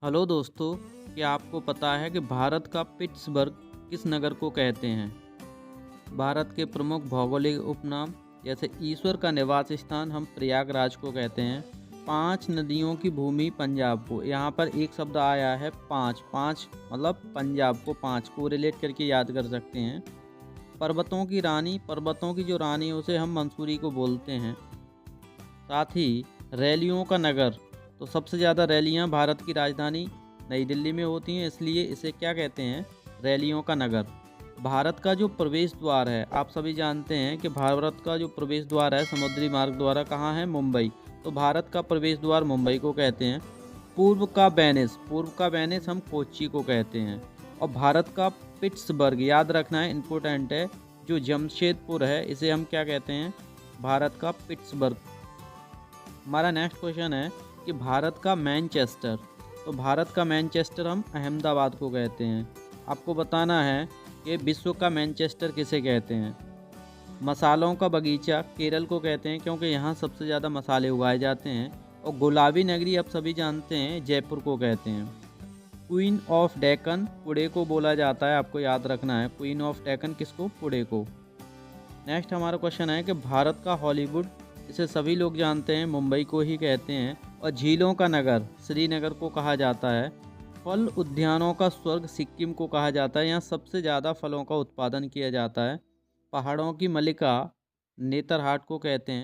Hello दोस्तों, क्या आपको पता है कि भारत का पिट्सबर्ग किस नगर को कहते हैं? भारत के प्रमुख भौगोलिक उपनाम जैसे ईश्वर का निवास स्थान हम प्रयागराज को कहते हैं। 5 नदियों की भूमि पंजाब को, यहाँ पर एक शब्द आया है पाँच पाँच मतलब पंजाब को 5 को रिलेट करके याद कर सकते हैं। पर्वतों की रानी, पर्वतों की जो रानी है उसे हम मंसूरी को बोलते हैं। साथ ही रैलियों का नगर, तो सबसे ज़्यादा रैलियां भारत की राजधानी नई दिल्ली में होती हैं, इसलिए इसे क्या कहते हैं? रैलियों का नगर। भारत का जो प्रवेश द्वार है, आप सभी जानते हैं कि भारत का जो प्रवेश द्वार है समुद्री मार्ग द्वारा कहाँ है? मुंबई। तो भारत का प्रवेश द्वार मुंबई को कहते हैं। पूर्व का वेनिस हम कोच्चि को कहते हैं। और भारत का पिट्सबर्ग, याद रखना है, इम्पोर्टेंट है, जो जमशेदपुर है इसे हम क्या कहते हैं? भारत का पिट्सबर्ग। हमारा नेक्स्ट क्वेश्चन है कि भारत का मैनचेस्टर, तो भारत का मैनचेस्टर हम अहमदाबाद को कहते हैं। आपको बताना है कि विश्व का मैनचेस्टर किसे कहते हैं? मसालों का बगीचा केरल को कहते हैं, क्योंकि यहाँ सबसे ज़्यादा मसाले उगाए जाते हैं। और गुलाबी नगरी आप सभी जानते हैं जयपुर को कहते हैं। क्वीन ऑफ डेक्कन पुणे को बोला जाता है, आपको याद रखना है, क्वीन ऑफ डेक्कन किसको? पुणे को। नेक्स्ट हमारा क्वेश्चन है कि भारत का हॉलीवुड, इसे सभी लोग जानते हैं, मुंबई को ही कहते हैं। और झीलों का नगर श्रीनगर को कहा जाता है। फल उद्यानों का स्वर्ग सिक्किम को कहा जाता है, यहाँ सबसे ज़्यादा फलों का उत्पादन किया जाता है। पहाड़ों की मलिका नेतरहाट को कहते हैं।